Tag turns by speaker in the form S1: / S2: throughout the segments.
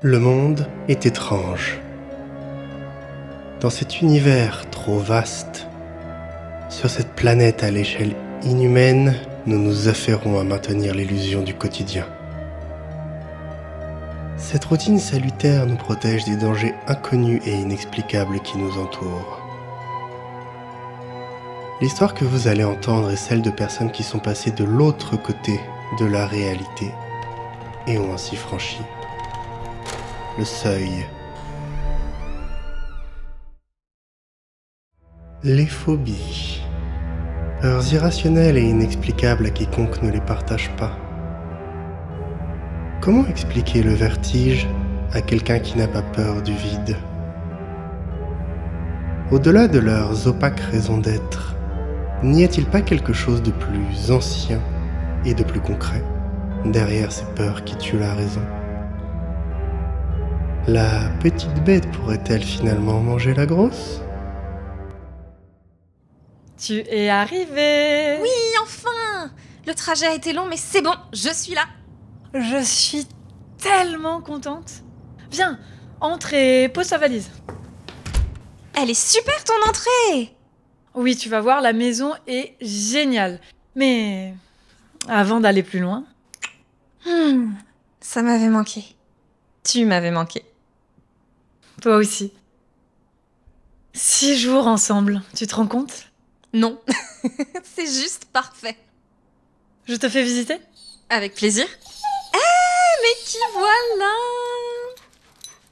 S1: Le monde est étrange. Dans cet univers trop vaste, sur cette planète à l'échelle inhumaine, nous nous affairons à maintenir l'illusion du quotidien. Cette routine salutaire nous protège des dangers inconnus et inexplicables qui nous entourent. L'histoire que vous allez entendre est celle de personnes qui sont passées de l'autre côté de la réalité et ont ainsi franchi le seuil. Les phobies. Peurs irrationnelles et inexplicables à quiconque ne les partage pas. Comment expliquer le vertige à quelqu'un qui n'a pas peur du vide? Au-delà de leurs opaques raisons d'être, n'y a-t-il pas quelque chose de plus ancien et de plus concret derrière ces peurs qui tuent la raison? La petite bête pourrait-elle finalement manger la grosse?
S2: Tu es arrivé!
S3: Oui, enfin! Le trajet a été long, mais c'est bon, je suis là.
S2: Je suis tellement contente. Viens, entre et pose ta valise.
S3: Elle est super ton entrée!
S2: Oui, tu vas voir, la maison est géniale. Mais avant d'aller plus loin...
S3: Ça m'avait manqué. Tu m'avais manqué.
S2: Toi aussi. 6 jours ensemble, tu te rends compte?
S3: Non, c'est juste parfait.
S2: Je te fais visiter?
S3: Avec plaisir. Mais qui voilà!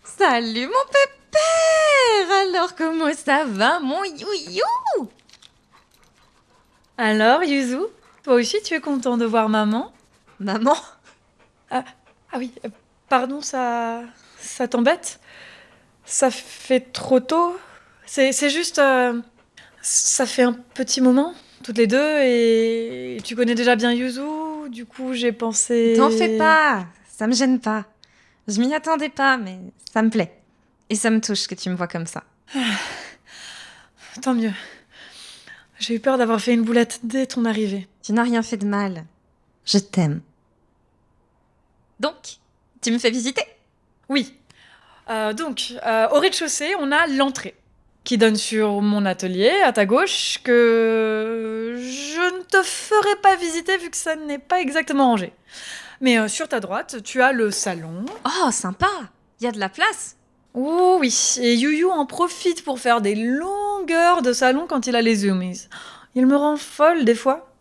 S3: Salut mon pépère! Alors comment ça va mon you-you?
S2: Alors, Yuzu, toi aussi tu es content de voir maman?
S3: Maman?
S2: Ah oui, pardon, ça t'embête? Ça fait trop tôt? C'est juste... ça fait un petit moment, toutes les deux, et tu connais déjà bien Yuzu, du coup j'ai pensé...
S3: T'en fais pas, ça me gêne pas. Je m'y attendais pas, mais ça me plaît. Et ça me touche que tu me vois comme ça.
S2: Tant mieux. J'ai eu peur d'avoir fait une boulette dès ton arrivée.
S3: Tu n'as rien fait de mal. Je t'aime. Donc, tu me fais visiter?
S2: Oui. Donc, au rez-de-chaussée, on a l'entrée, qui donne sur mon atelier, à ta gauche, que je ne te ferai pas visiter vu que ça n'est pas exactement rangé. Mais sur ta droite, tu as le salon.
S3: Oh, sympa! Il y a de la place?
S2: Oh oui, et Yuyu en profite pour faire des longueurs de salon quand il a les zoomies. Il me rend folle des fois.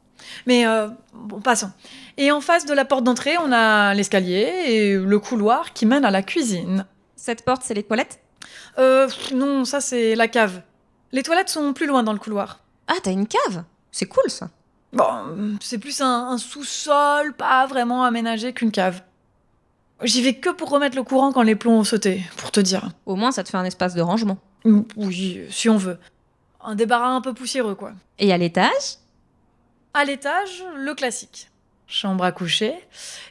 S2: Mais bon, passons. Et en face de la porte d'entrée, on a l'escalier et le couloir qui mène à la cuisine.
S3: Cette porte, c'est les toilettes?
S2: Non, ça c'est la cave. Les toilettes sont plus loin dans le couloir.
S3: Ah, t'as une cave? C'est cool, ça.
S2: Bon, c'est plus un sous-sol, pas vraiment aménagé qu'une cave. J'y vais que pour remettre le courant quand les plombs ont sauté, pour te dire.
S3: Au moins, ça te fait un espace de rangement.
S2: Oui, si on veut. Un débarras un peu poussiéreux, quoi.
S3: Et à l'étage?
S2: À l'étage, le classique. Chambre à coucher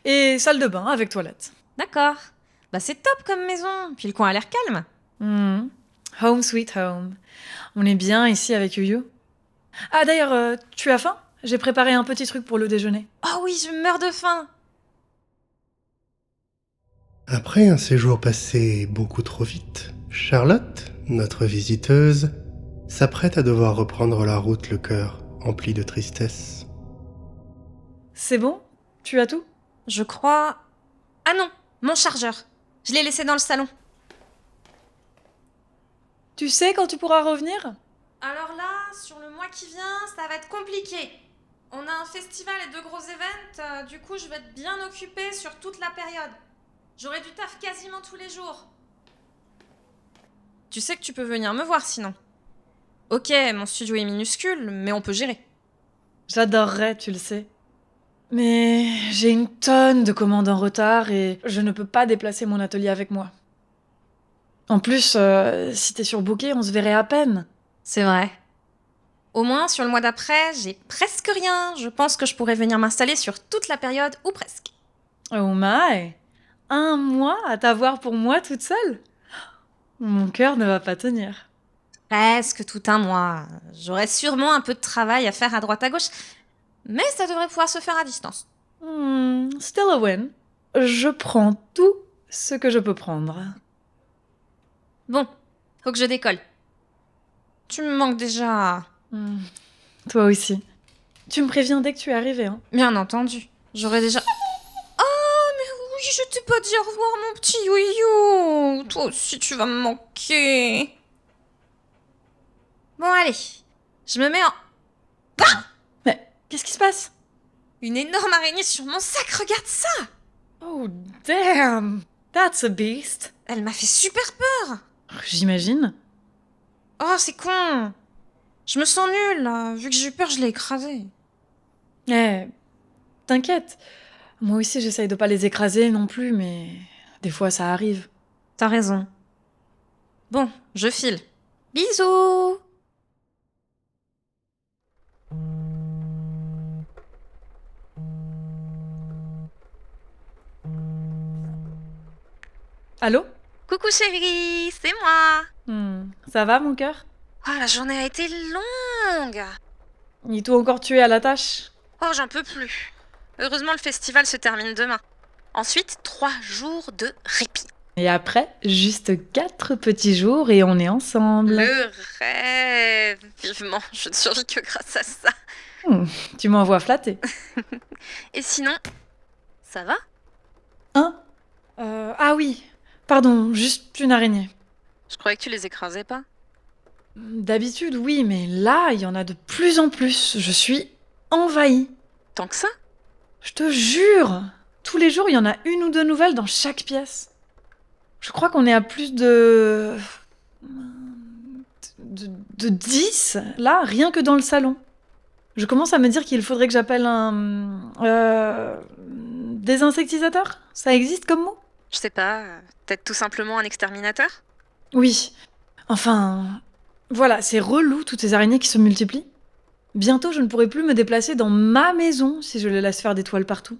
S2: et salle de bain avec toilette.
S3: D'accord. Bah, c'est top comme maison. Puis le coin a l'air calme.
S2: Home sweet home. On est bien ici avec Yuyu. Ah d'ailleurs, tu as faim? J'ai préparé un petit truc pour le déjeuner.
S3: Oh oui, je meurs de faim.
S1: Après un séjour passé beaucoup trop vite, Charlotte, notre visiteuse, s'apprête à devoir reprendre la route, le cœur empli de tristesse.
S2: C'est bon? Tu as tout?
S3: Je crois... Ah non, mon chargeur. Je l'ai laissé dans le salon.
S2: Tu sais quand tu pourras revenir?
S3: Alors là, sur le mois qui vient, ça va être compliqué. On a un festival et 2 gros events, du coup je vais être bien occupée sur toute la période. J'aurai du taf quasiment tous les jours. Tu sais que tu peux venir me voir sinon. Ok, mon studio est minuscule, mais on peut gérer.
S2: J'adorerais, tu le sais. Mais j'ai une tonne de commandes en retard et je ne peux pas déplacer mon atelier avec moi. En plus, si t'es surbooké, on se verrait à peine.
S3: C'est vrai. Au moins, sur le mois d'après, j'ai presque rien. Je pense que je pourrais venir m'installer sur toute la période, ou presque.
S2: Oh my! 1 mois à t'avoir pour moi toute seule? Mon cœur ne va pas tenir.
S3: Presque tout un mois. J'aurai sûrement un peu de travail à faire à droite à gauche, mais ça devrait pouvoir se faire à distance.
S2: Still a win. Je prends tout ce que je peux prendre.
S3: Bon, faut que je décolle. Tu me manques déjà.
S2: Toi aussi. Tu me préviens dès que tu es arrivé, hein.
S3: Bien entendu. J'aurais déjà... Oh, mais oui, je t'ai pas dit au revoir, mon petit youyou. Toi aussi, tu vas me manquer. Bon, allez. Je me mets en...
S2: Mais qu'est-ce qui se passe?
S3: Une énorme araignée sur mon sac, regarde ça.
S2: Oh, damn! That's a beast.
S3: Elle m'a fait super peur.
S2: J'imagine.
S3: Oh, c'est con. Je me sens nulle, là. Vu que j'ai eu peur, je l'ai écrasée.
S2: Eh, t'inquiète. Moi aussi, j'essaye de pas les écraser non plus, mais des fois, ça arrive.
S3: T'as raison. Bon, je file. Bisous.
S2: Allô?
S3: Coucou chérie, c'est moi.
S2: Ça va, mon cœur?
S3: Oh, la journée a été longue.
S2: Il t'a encore tué à la tâche?
S3: Oh, j'en peux plus. Heureusement, le festival se termine demain. Ensuite, 3 jours de répit.
S2: Et après, juste 4 petits jours et on est ensemble.
S3: Le rêve. Vivement, je ne survis que grâce à ça.
S2: Tu m'envoies flatter.
S3: Et sinon, ça va?
S2: Hein? Ah oui. Pardon, juste une araignée.
S3: Je croyais que tu les écrasais pas.
S2: D'habitude, oui, mais là, il y en a de plus en plus. Je suis envahie.
S3: Tant que ça?
S2: Je te jure! Tous les jours, il y en a 1 ou 2 nouvelles dans chaque pièce. Je crois qu'on est à plus de 10, là, rien que dans le salon. Je commence à me dire qu'il faudrait que j'appelle un... désinsectisateur? Ça existe comme mot?
S3: Je sais pas, peut-être tout simplement un exterminateur?
S2: Oui. Enfin... Voilà, c'est relou, toutes ces araignées qui se multiplient. Bientôt, je ne pourrai plus me déplacer dans ma maison si je les laisse faire des toiles partout.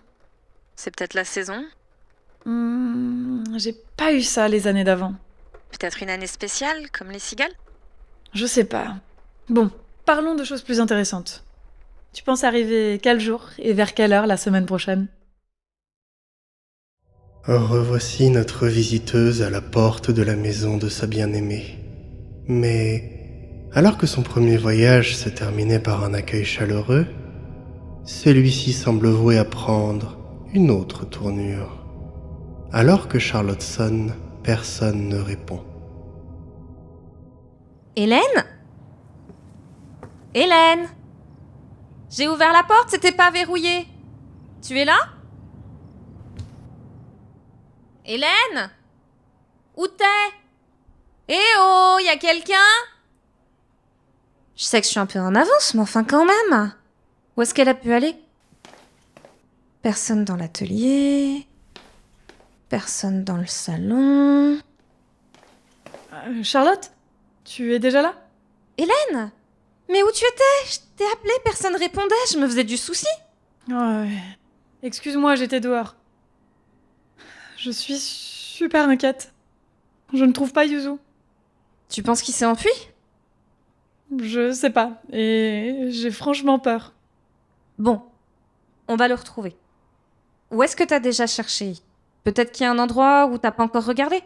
S3: C'est peut-être la saison?
S2: J'ai pas eu ça les années d'avant.
S3: Peut-être une année spéciale, comme les cigales?
S2: Je sais pas. Bon, parlons de choses plus intéressantes. Tu penses arriver quel jour et vers quelle heure la semaine prochaine?
S1: Revoici notre visiteuse à la porte de la maison de sa bien-aimée. Mais alors que son premier voyage se terminait par un accueil chaleureux, celui-ci semble voué à prendre une autre tournure. Alors que Charlotte sonne, personne ne répond.
S3: Hélène? Hélène? J'ai ouvert la porte, c'était pas verrouillé. Tu es là? Hélène? Où t'es? Eh oh, y a quelqu'un? Je sais que je suis un peu en avance, mais enfin quand même. Où est-ce qu'elle a pu aller? Personne dans l'atelier. Personne dans le salon.
S2: Charlotte? Tu es déjà là?
S3: Hélène? Mais où tu étais? Je t'ai appelé, personne répondait, je me faisais du souci.
S2: Ouais. Excuse-moi, j'étais dehors. Je suis super inquiète. Je ne trouve pas Yuzu.
S3: Tu penses qu'il s'est enfui?
S2: Je sais pas, et j'ai franchement peur.
S3: Bon, on va le retrouver. Où est-ce que t'as déjà cherché? Peut-être qu'il y a un endroit où t'as pas encore regardé?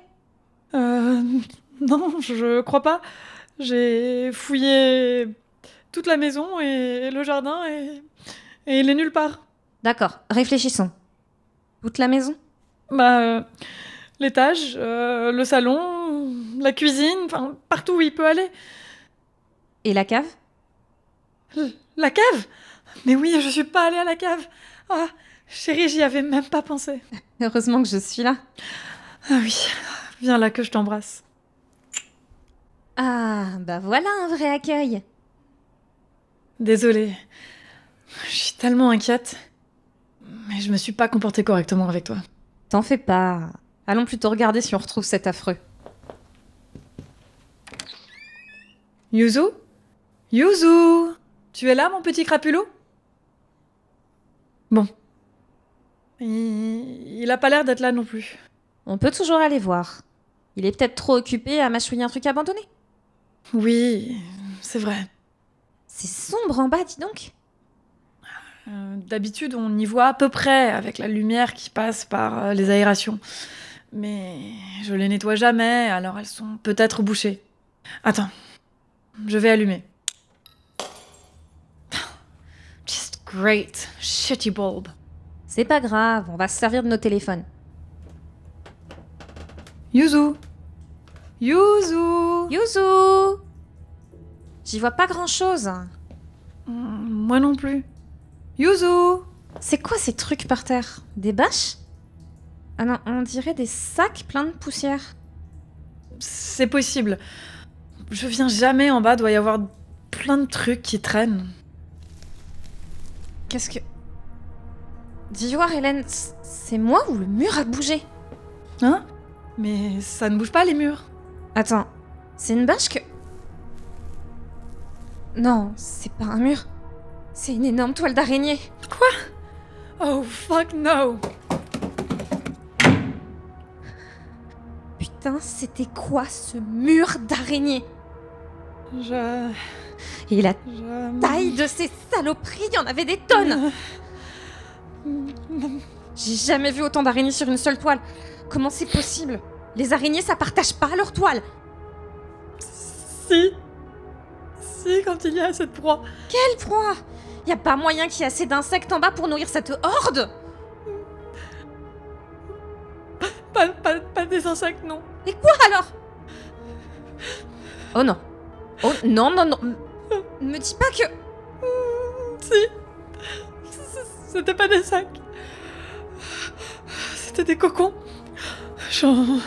S2: Non, je crois pas. J'ai fouillé toute la maison et le jardin et il est nulle part.
S3: D'accord, réfléchissons. Toute la maison?
S2: L'étage, le salon, la cuisine, enfin, partout où il peut aller.
S3: Et la cave?
S2: La cave? Mais oui, je suis pas allée à la cave. Ah, chérie, j'y avais même pas pensé.
S3: Heureusement que je suis là.
S2: Ah oui, viens là que je t'embrasse.
S3: Ah, bah voilà un vrai accueil.
S2: Désolée, je suis tellement inquiète. Mais je me suis pas comportée correctement avec toi.
S3: T'en fais pas. Allons plutôt regarder si on retrouve cet affreux.
S2: Yuzu? Yuzu! Tu es là, mon petit crapulot? Bon. Il a pas l'air d'être là non plus.
S3: On peut toujours aller voir. Il est peut-être trop occupé à mâchouiller un truc abandonné.
S2: Oui, c'est vrai.
S3: C'est sombre en bas, dis donc.
S2: D'habitude, on y voit à peu près avec la lumière qui passe par les aérations. Mais je les nettoie jamais, alors elles sont peut-être bouchées. Attends, je vais allumer. Just great, shitty bulb.
S3: C'est pas grave, on va se servir de nos téléphones.
S2: Yuzu. Yuzu.
S3: Yuzu! J'y vois pas grand-chose.
S2: Moi non plus. Yuzu.
S3: C'est quoi ces trucs par terre? Des bâches? Ah non, on dirait des sacs pleins de poussière.
S2: C'est possible. Je viens jamais en bas, doit y avoir plein de trucs qui traînent.
S3: Qu'est-ce que... Dis voir, Hélène, c'est moi ou le mur a bougé?
S2: Hein? Mais ça ne bouge pas les murs.
S3: Attends, c'est une bâche que... Non, c'est pas un mur. C'est une énorme toile d'araignée.
S2: Oh fuck no.
S3: Putain, c'était quoi ce mur d'araignée? Et la taille de ces saloperies, il y en avait des tonnes. J'ai jamais vu autant d'araignées sur une seule toile. Comment c'est possible? Les araignées, ça partage pas leur toile.
S2: Si, quand il y a assez de proie.
S3: Quelle proie? Y a pas moyen qu'il y ait assez d'insectes en bas pour nourrir cette horde?
S2: Pas des insectes, non.
S3: Et quoi alors? Oh non. Oh non, non, non. Me dis pas que...
S2: Si. C'était pas des sacs. C'était des cocons. J'en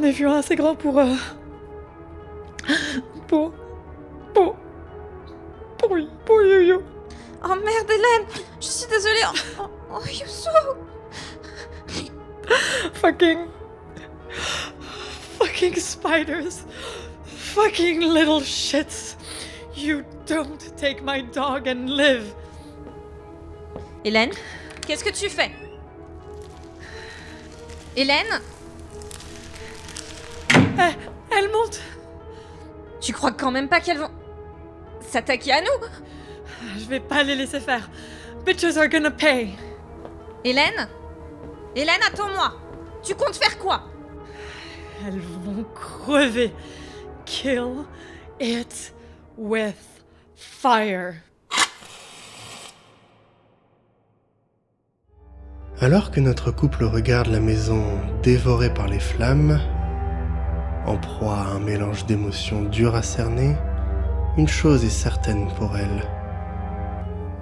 S2: ai vu un assez grand pour yo-yo.
S3: Oh merde, Hélène. Je suis désolée. Oh Youssou.
S2: Fucking spiders. Fucking little shits. You don't take my dog and live.
S3: Hélène, qu'est-ce que tu fais? Hélène?
S2: Elle monte.
S3: Tu crois quand même pas qu'elles vont s'attaquer à nous?
S2: Je vais pas les laisser faire. Bitches are gonna pay.
S3: Hélène? Hélène, attends-moi. Tu comptes faire quoi?
S2: Elles vont crever. Kill it with fire.
S1: Alors que notre couple regarde la maison dévorée par les flammes, en proie à un mélange d'émotions dures à cerner, une chose est certaine pour elles.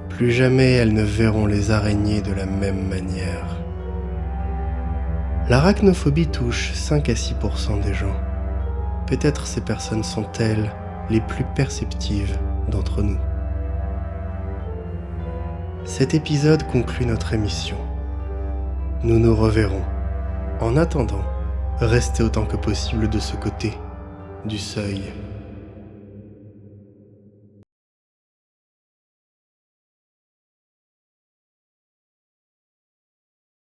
S1: Plus jamais elles ne verront les araignées de la même manière. L'arachnophobie touche 5 à 6% des gens. Peut-être ces personnes sont-elles les plus perceptives d'entre nous. Cet épisode conclut notre émission. Nous nous reverrons. En attendant, restez autant que possible de ce côté du seuil.